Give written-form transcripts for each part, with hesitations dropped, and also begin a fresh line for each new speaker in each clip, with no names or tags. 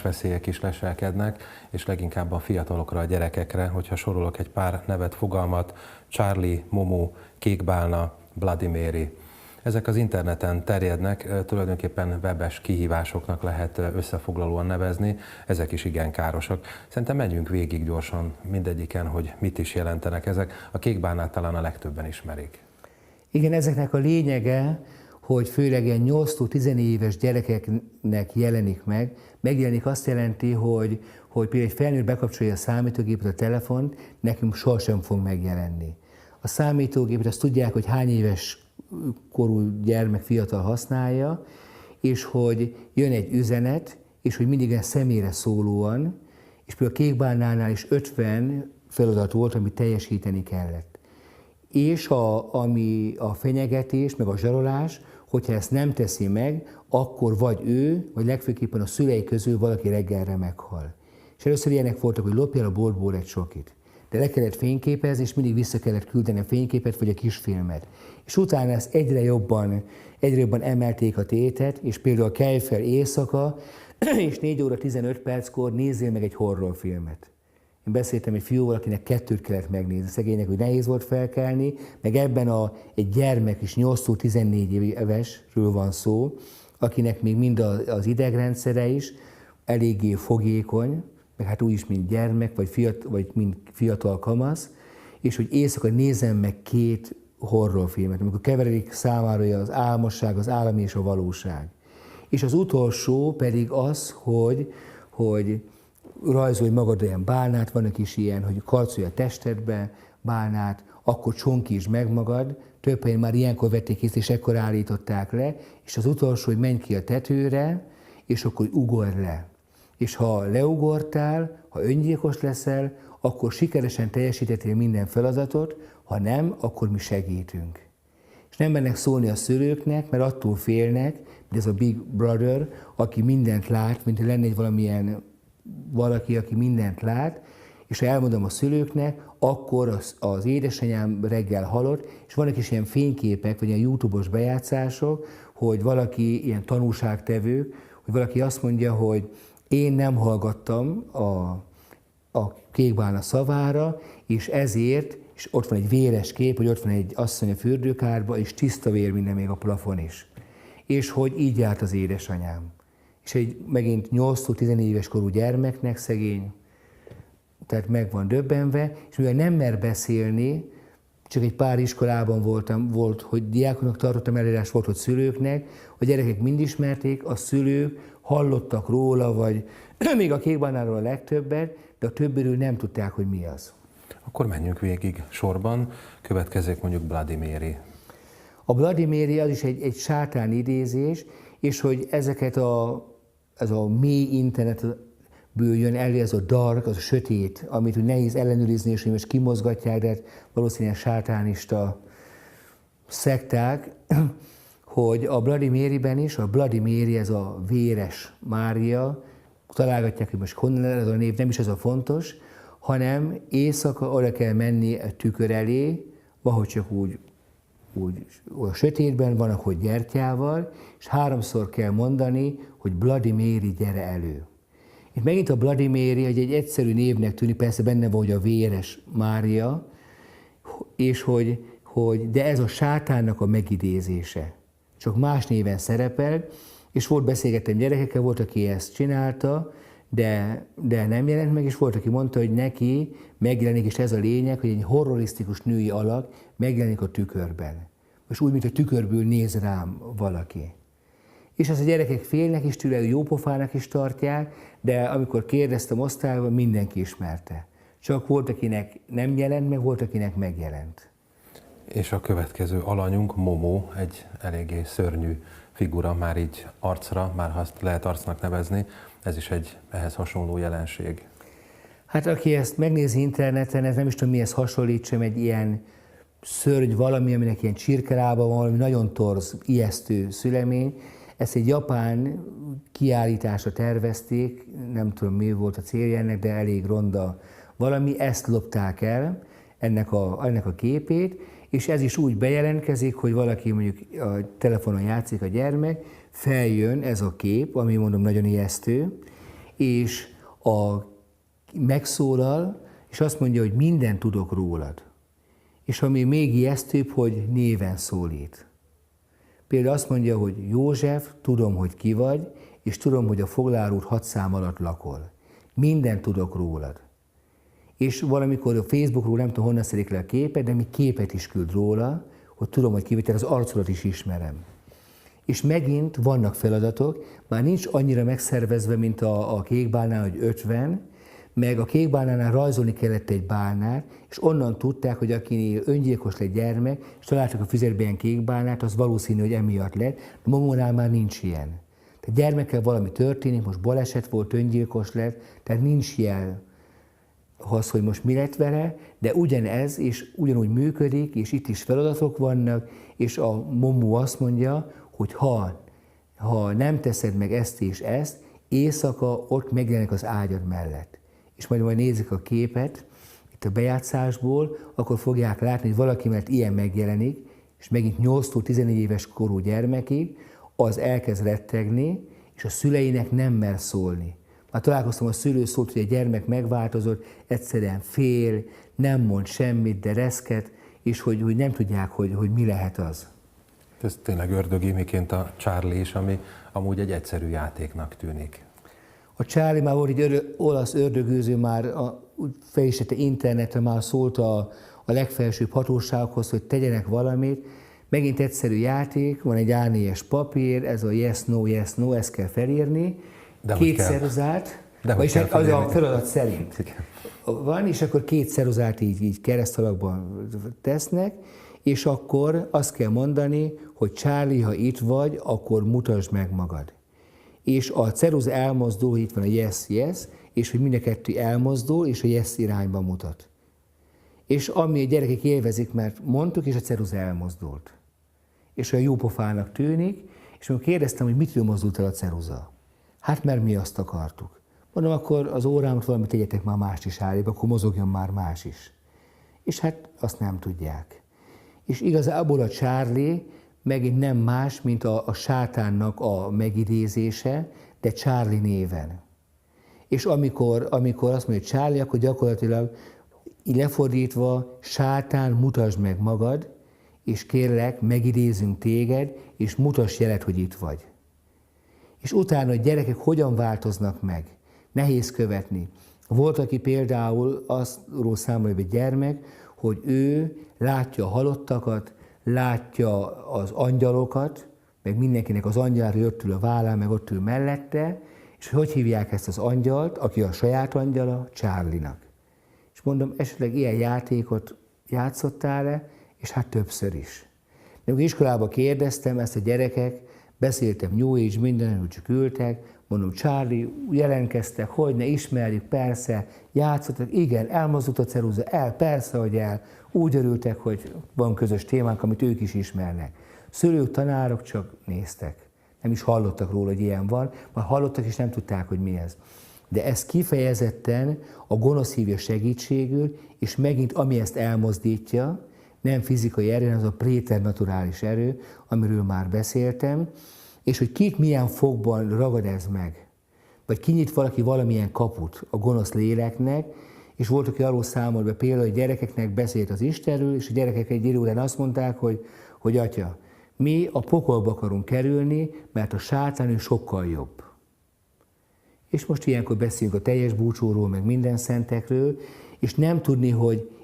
veszélyek is leselkednek, és leginkább a fiatalokra, a gyerekekre, hogyha sorolok egy pár nevet, fogalmat: Charlie, Momo, Kékbálna, Bloody Mary. Ezek az interneten terjednek, tulajdonképpen webes kihívásoknak lehet összefoglalóan nevezni, ezek is igen károsak. Szerintem menjünk végig gyorsan mindegyiken, hogy mit is jelentenek ezek. A Kékbálnát talán a legtöbben ismerik.
Igen, ezeknek a lényege, hogy főleg ilyen 8-14 éves gyerekeknek jelenik meg. Megjelenik azt jelenti, hogy például egy felnőtt bekapcsolja a számítógépet, a telefont, nekünk sohasem fog megjelenni. A számítógépet, azt tudják, hogy hány éves korú gyermek, fiatal használja, és hogy jön egy üzenet, és hogy mindig egy személyre szólóan, és például a Kékbálnánál is 50 feladat volt, amit teljesíteni kellett. És ami a fenyegetés, meg a zsarolás, hogyha ezt nem teszi meg, akkor vagy ő, vagy legfőképpen a szülei közül valaki reggelre meghal. És először ilyenek voltak, hogy lopjál a boltból egy csokit. De le kellett fényképezni, és mindig vissza kellett küldeni a fényképet, vagy a kisfilmet. És utána ezt egyre jobban emelték a tétet, és például kelj fel éjszaka, és 4 óra 15 perckor nézzél meg egy horrorfilmet. Én beszéltem egy fiúval, akinek 2 kellett megnézni. Szegénynek, hogy nehéz volt felkelni, meg ebben egy gyermek is 8-14 évesről van szó, akinek még mind az idegrendszere is eléggé fogékony, meg hát úgy is, mint gyermek, vagy mint fiatal kamasz, és hogy éjszaka nézem meg 2 horrorfilmet, amikor keveredik számára az álmosság, az álom és a valóság. És az utolsó pedig az, hogy rajzolj magad olyan bálnát, vannak is ilyen, hogy karcolj a testedbe bálnát, akkor csonkítsd meg magad, több helyen már ilyenkor vették észre, és ekkor állították le, és az utolsó, hogy menj ki a tetőre, és akkor ugorj le. És ha leugortál, ha öngyilkos leszel, akkor sikeresen teljesítettél minden feladatot, ha nem, akkor mi segítünk. És nem mennek szólni a szülőknek, mert attól félnek, mint ez a Big Brother, aki mindent lát, mint lenne egy valamilyen valaki, aki mindent lát, és ha elmondom a szülőknek, akkor az édesanyám reggel halott, és vannak is ilyen fényképek, vagy ilyen YouTube-os bejátszások, hogy valaki, ilyen tanúságtevők, hogy valaki azt mondja, hogy én nem hallgattam a Kékbálna szavára, és ezért, és ott van egy véres kép, hogy ott van egy asszony a fürdőkádban, és tiszta vér minden, még a plafon is. És hogy így járt az édesanyám. És egy megint 8-14 éves korú gyermeknek szegény, tehát meg van döbbenve, és mivel nem mer beszélni, csak egy pár iskolában volt, hogy diákonok tartottam előadást, volt ott szülőknek, a gyerekek mind ismerték, a szülők hallottak róla, vagy még a Kékbálnáról a legtöbbet, de a többiről nem tudták, hogy mi az.
Akkor menjünk végig sorban, következik mondjuk Bloody Mary.
A Bloody Mary az is egy sátán idézés, és hogy ez a mély internetből jön elő, ez a dark, az a sötét, amit úgy nehéz ellenőrizni, és hogy most kimozgatják, de valószínűleg sátánista szekták, hogy a Bloody Maryben is, a Bloody Mary, ez a véres Mária, találgatják, hogy most honnan ez a név, nem is ez a fontos, hanem éjszaka oda kell menni a tükör elé, valahogy csak úgy a sötétben van, ahogy gyertyával, és 3-szor kell mondani, hogy Bloody Mary, gyere elő. Itt megint a Bloody Mary egy egyszerű névnek tűnik, persze benne van, hogy a véres Mária, és de ez a sátánnak a megidézése. Csak más néven szerepel, és beszélgettem gyerekekkel, volt, aki ezt csinálta, de nem jelent meg, és volt, aki mondta, hogy neki megjelenik, és ez a lényeg, hogy egy horrorisztikus női alak megjelenik a tükörben. És úgy, mint a tükörből néz rám valaki. És ezt a gyerekek félnek is tőle, jópofának is tartják, de amikor kérdeztem osztályban, mindenki ismerte. Csak volt, akinek nem jelent meg, volt, akinek megjelent.
És a következő alanyunk, Momo, egy eléggé szörnyű figura, már így arcra, már azt lehet arcnak nevezni, ez is egy ehhez hasonló jelenség.
Hát aki ezt megnézi interneten, ez nem is tudom mihez hasonlítsam, egy ilyen szörny valami, aminek ilyen csirkelába van, valami nagyon torz, ijesztő szülemény. Ezt egy japán kiállításra tervezték, nem tudom mi volt a célja ennek, de elég ronda valami, ezt lopták el, ennek a képét, és ez is úgy bejelentkezik, hogy valaki mondjuk a telefonon játszik a gyermek, feljön ez a kép, ami mondom nagyon ijesztő, és megszólal, és azt mondja, hogy mindent tudok rólad. És ami még ijesztőbb, hogy néven szólít. Például azt mondja, hogy József, tudom, hogy ki vagy, és tudom, hogy a Foglalút 6 szám alatt lakol. Mindent tudok rólad. És valamikor a Facebookról nem tudom, honnan szedik le a képet, de még képet is küld róla, hogy tudom, hogy ki vagy, tehát az arcodat is ismerem. És megint vannak feladatok, már nincs annyira megszervezve, mint a kékbálnál, hogy 50, meg a kékbálnánál rajzolni kellett egy bálnát, és onnan tudták, hogy aki öngyilkos lett gyermek, és találtak a füzetben ilyen kékbálnát, az valószínű, hogy emiatt lett, de Momónál már nincs ilyen. Tehát gyermekkel valami történik, most baleset volt, öngyilkos lett, tehát nincs jel az, hogy most mi lett vele, de ugyanez, és ugyanúgy működik, és itt is feladatok vannak, és a Momó azt mondja, hogy ha nem teszed meg ezt és ezt, éjszaka ott megjelenik az ágyad mellett. És majd nézik a képet, itt a bejátszásból, akkor fogják látni, hogy valaki, mert ilyen megjelenik, és megint 8-14 éves korú gyermekig, az elkezd rettegni, és a szüleinek nem mer szólni. Már találkoztam, a szülő szólt, hogy a gyermek megváltozott, egyszerűen fél, nem mond semmit, de reszket, és hogy nem tudják, hogy mi lehet az.
Ez tényleg ördögi, miként a Charlie is, ami amúgy egy egyszerű játéknak tűnik.
A Charlie már volt egy olasz ördögűző, már fel is tette internetre, már szólt a legfelsőbb hatóságokhoz, hogy tegyenek valamit. Megint egyszerű játék, van egy A4-es papír, ez a yes, no, ezt kell felírni.
De
2 ceruzát, vagyis az a feladat szerint. Igen. Van, és akkor 2 ceruzát így keresztalakban tesznek, és akkor azt kell mondani, hogy Charlie, ha itt vagy, akkor mutasd meg magad. És a ceruza elmozdul, itt van a yes, és hogy mind a kettő elmozdul, és a yes irányba mutat. És ami a gyerekek élvezik, mert mondtuk, és a ceruza elmozdult. És olyan jó pofának tűnik, és amikor kérdeztem, hogy mitől mozdult el a ceruza. Hát mert mi azt akartuk. Mondom, akkor az órámat valamit tegyetek már mást is állébe, akkor mozogjon már más is. És hát azt nem tudják. És igazából a Charlie megint nem más, mint a sátánnak a megidézése, de Charlie néven. És amikor azt mondja Charlie, akkor gyakorlatilag így lefordítva, sátán, mutasd meg magad, és kérlek, megidézünk téged, és mutass jelet, hogy itt vagy. És utána a gyerekek hogyan változnak meg? Nehéz követni. Volt, aki például azról számol egy gyermek, hogy ő látja a halottakat, látja az angyalokat, meg mindenkinek az angyalra ott ül a vállán, meg ott ül mellette, és hogy hívják ezt az angyalt, aki a saját angyala? Charlie-nak. És mondom, esetleg ilyen játékot játszottál-e, és hát többször is. De amikor iskolába kérdeztem ezt a gyerekek, beszéltem New Age, mindenhol csak ültek, mondom, Charlie, jelentkeztek, hogy ne ismerjük, persze, játszottak, igen, elmozdult a ceruza, persze, hogy el. Úgy örültek, hogy van közös témánk, amit ők is ismernek. Szülők, tanárok csak néztek. Nem is hallottak róla, hogy ilyen van, majd hallottak és nem tudták, hogy mi ez. De ez kifejezetten a gonosz hívja segítségül, és megint ami ezt elmozdítja, nem fizikai erő, az a préternaturális erő, amiről már beszéltem, és hogy kit milyen fogban ragad ez meg. Vagy kinyit valaki valamilyen kaput a gonosz léleknek, és volt, aki arról számolt be például, hogy gyerekeknek beszélt az Istenről, és a gyerekek egy idő után azt mondták, hogy atya, mi a pokolba akarunk kerülni, mert a sátán ő sokkal jobb. És most ilyenkor beszélünk a teljes búcsúról, meg minden szentekről, és nem tudni,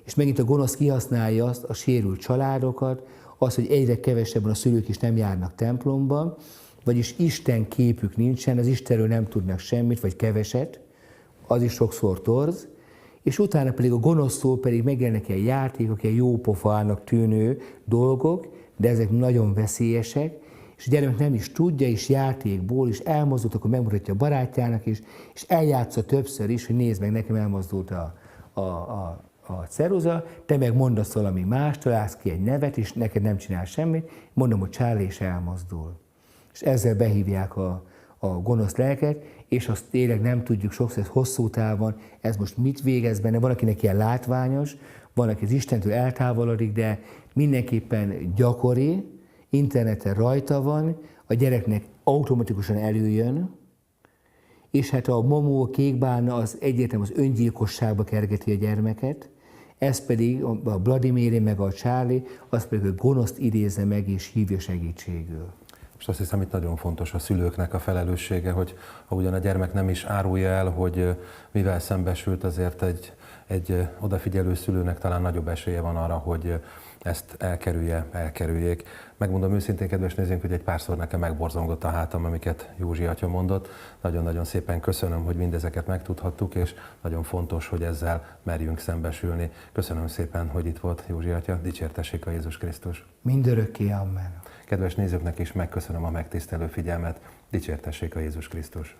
és megint a gonosz kihasználja azt, a sérült családokat, az, hogy egyre kevesebben a szülők is nem járnak templomba, vagyis Isten képük nincsen, az Istenről nem tudnak semmit, vagy keveset, az is sokszor torz, és utána pedig a gonosztól pedig megjelennek ilyen játékok, ilyen jópofának tűnő dolgok, de ezek nagyon veszélyesek, és a gyermek nem is tudja, és játékból is elmozdult, akkor megmutatja a barátjának is, és eljátsza többször is, hogy nézd meg, nekem elmozdult a ceruza, te meg mondasz valami más, találsz ki egy nevet, és neked nem csinál semmit, mondom, hogy Charlie is elmozdul. És ezzel behívják a gonosz lelket, és azt tényleg nem tudjuk sokszor, ez hosszú távon, ez most mit végez benne, van, akinek ilyen látványos, van, aki az Istentől eltávolodik, de mindenképpen gyakori, interneten rajta van, a gyereknek automatikusan előjön, és hát a Momó, a kékbálna az egyértelműen az öngyilkosságba kergeti a gyermeket, ez pedig a Vladimir meg a Charlie, az pedig a gonoszt idézze meg és hívja segítségül.
És azt hiszem, itt nagyon fontos a szülőknek a felelőssége, hogy ha ugyan a gyermek nem is árulja el, hogy mivel szembesült, azért egy odafigyelő szülőnek talán nagyobb esélye van arra, hogy ezt elkerüljék. Megmondom őszintén, kedves nézőink, hogy egy párszor nekem megborzongott a hátam, amiket Józsi atya mondott. Nagyon-nagyon szépen köszönöm, hogy mindezeket megtudhattuk, és nagyon fontos, hogy ezzel merjünk szembesülni. Köszönöm szépen, hogy itt volt Józsi atya. Dicsértessék a Jézus Krisztus.
Mindörökké, amen.
Kedves nézőknek is megköszönöm a megtisztelő figyelmet. Dicsértessék a Jézus Krisztus.